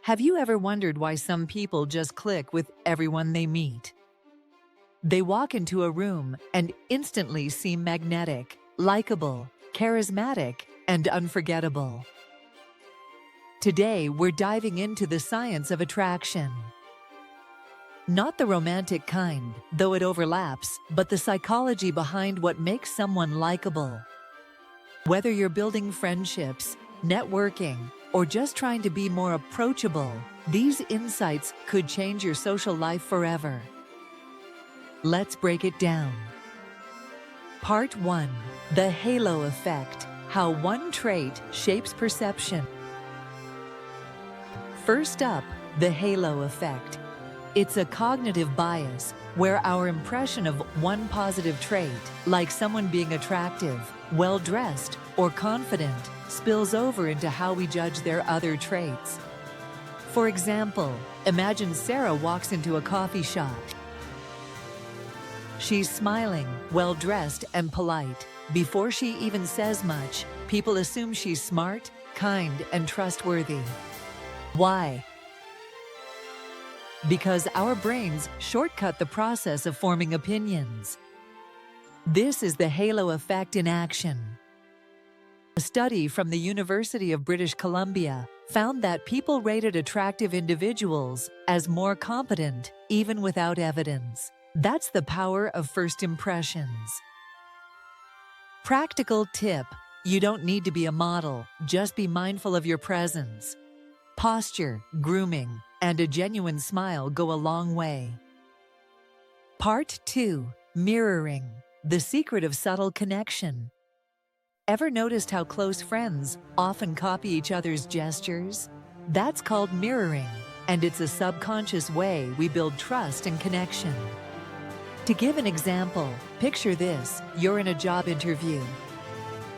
Have you ever wondered why some people just click with everyone they meet? They walk into a room and instantly seem magnetic, likable, charismatic, and unforgettable. Today, we're diving into the science of attraction. Not the romantic kind, though it overlaps, but the psychology behind what makes someone likable. Whether you're building friendships, networking, or just trying to be more approachable, these insights could change your social life forever. Let's break it down. Part 1. The halo effect: how one trait shapes perception. First up, the halo effect. It's a cognitive bias where our impression of one positive trait, like someone being attractive, well-dressed, or confident, spills over into how we judge their other traits. For example, imagine Sarah walks into a coffee shop. She's smiling, well-dressed, and polite. Before she even says much, people assume she's smart, kind, and trustworthy. Why? Because our brains shortcut the process of forming opinions. This is the halo effect in action. A study from the University of British Columbia found that people rated attractive individuals as more competent, even without evidence. That's the power of first impressions. Practical tip: you don't need to be a model, just be mindful of your presence. Posture, grooming, and a genuine smile go a long way. Part 2. Mirroring: the secret of subtle connection. Ever noticed how close friends often copy each other's gestures? That's called mirroring, and it's a subconscious way we build trust and connection. To give an example, picture this: you're in a job interview.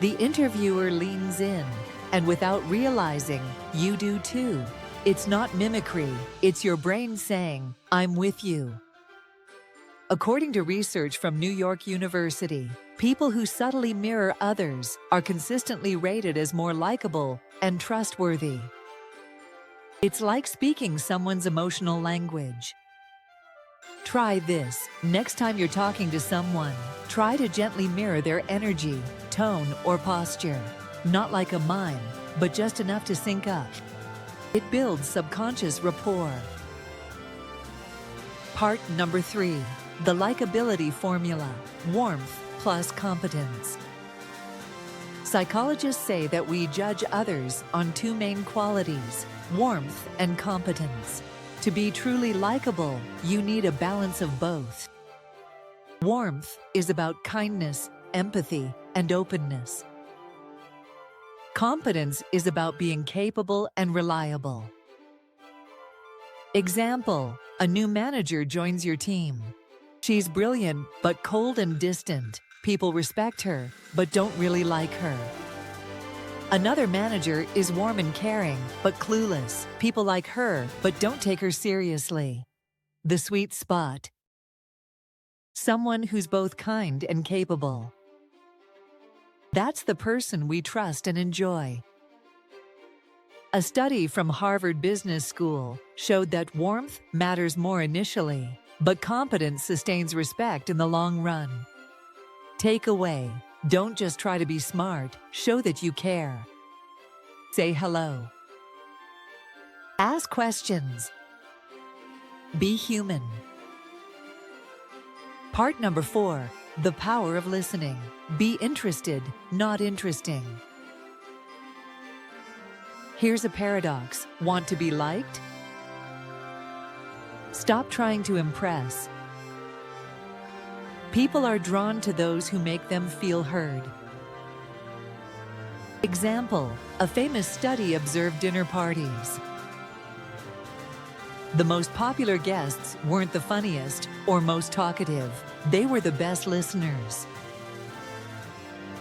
The interviewer leans in, and without realizing, you do too. It's not mimicry, it's your brain saying, "I'm with you." According to research from New York University, people who subtly mirror others are consistently rated as more likable and trustworthy. It's like speaking someone's emotional language. Try this. Next time you're talking to someone, try to gently mirror their energy, tone, or posture. Not like a mime, but just enough to sync up. It builds subconscious rapport. Part number 3. The likability formula: warmth plus competence. Psychologists say that we judge others on two main qualities: warmth and competence. To be truly likable, you need a balance of both. Warmth is about kindness, empathy, and openness. Competence is about being capable and reliable. Example: a new manager joins your team. She's brilliant but cold and distant. People respect her, but don't really like her. Another manager is warm and caring, but clueless. People like her, but don't take her seriously. The sweet spot: someone who's both kind and capable. That's the person we trust and enjoy. A study from Harvard Business School showed that warmth matters more initially, but competence sustains respect in the long run. Takeaway: don't just try to be smart, show that you care. Say hello. Ask questions. Be human. Part number 4. The power of listening: be interested, not interesting. Here's a paradox: want to be liked? Stop trying to impress. People are drawn to those who make them feel heard. Example: a famous study observed dinner parties. The most popular guests weren't the funniest or most talkative. They were the best listeners.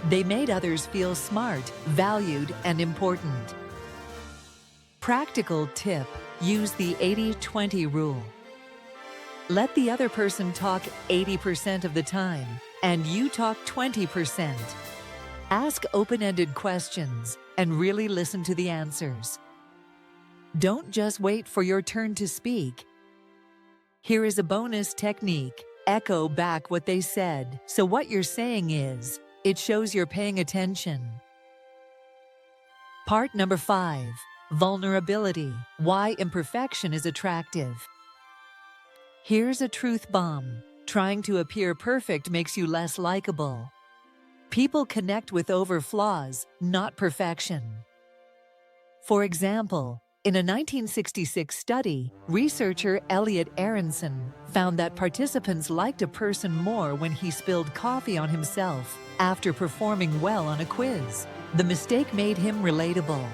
They made others feel smart, valued, and important. Practical tip: use the 80-20 rule. Let the other person talk 80% of the time, and you talk 20%. Ask open-ended questions and really listen to the answers. Don't just wait for your turn to speak. Here is a bonus technique. Echo back what they said. So what you're saying is, it shows you're paying attention. Part number 5. Vulnerability. Why imperfection is attractive. Here's a truth bomb. Trying to appear perfect makes you less likable. People connect with over flaws, not perfection. For example, in a 1966 study, researcher Elliot Aronson found that participants liked a person more when he spilled coffee on himself after performing well on a quiz. The mistake made him relatable.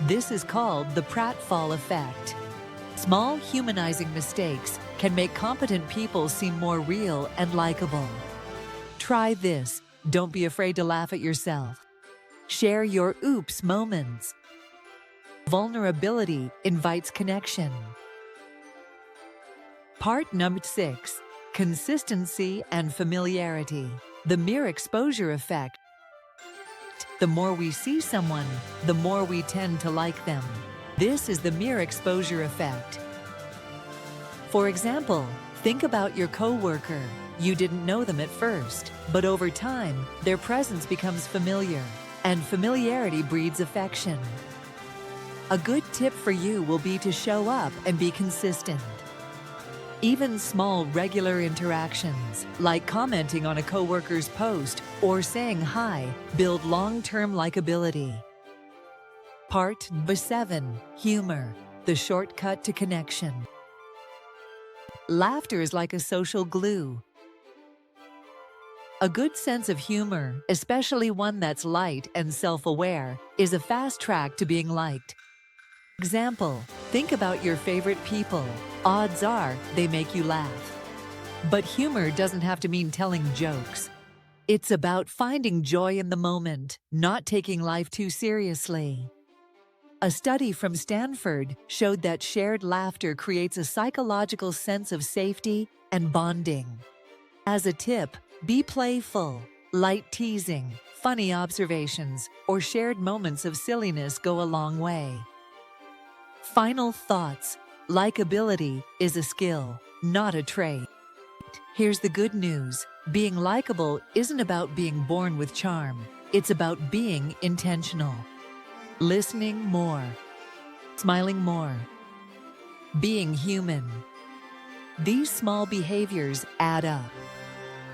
This is called the pratfall effect. Small humanizing mistakes can make competent people seem more real and likable. Try this. Don't be afraid to laugh at yourself. Share your oops moments. Vulnerability invites connection. Part number 6. Consistency and familiarity. The mere exposure effect. The more we see someone, the more we tend to like them. This is the mere exposure effect. For example, think about your coworker. You didn't know them at first, but over time, their presence becomes familiar, and familiarity breeds affection. A good tip for you will be to show up and be consistent. Even small, regular interactions, like commenting on a coworker's post or saying hi, build long-term likability. Part 7. Humor, the shortcut to connection. Laughter is like a social glue. A good sense of humor, especially one that's light and self-aware, is a fast track to being liked. Example, think about your favorite people. Odds are they make you laugh. But humor doesn't have to mean telling jokes. It's about finding joy in the moment, not taking life too seriously. A study from Stanford showed that shared laughter creates a psychological sense of safety and bonding. As a tip, be playful. Light teasing, funny observations, or shared moments of silliness go a long way. Final thoughts. Likability is a skill, not a trait. Here's the good news. Being likable isn't about being born with charm. It's about being intentional. Listening more. Smiling more. Being human. These small behaviors add up.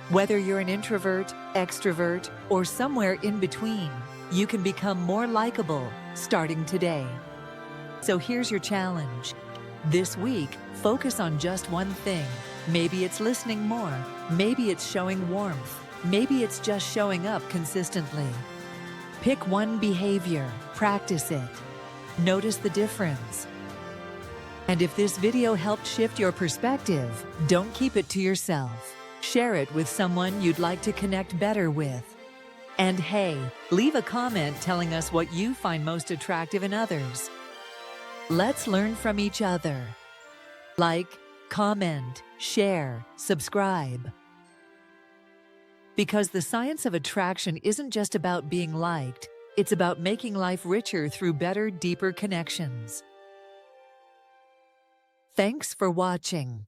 Whether you're an introvert, extrovert, or somewhere in between, you can become more likable starting today. So here's your challenge. This week, focus on just one thing. Maybe it's listening more. Maybe it's showing warmth. Maybe it's just showing up consistently. Pick one behavior, practice it. Notice the difference. And if this video helped shift your perspective, don't keep it to yourself. Share it with someone you'd like to connect better with. And hey, leave a comment telling us what you find most attractive in others. Let's learn from each other. Like, comment, share, subscribe. Because the science of attraction isn't just about being liked, it's about making life richer through better, deeper connections. Thanks for watching.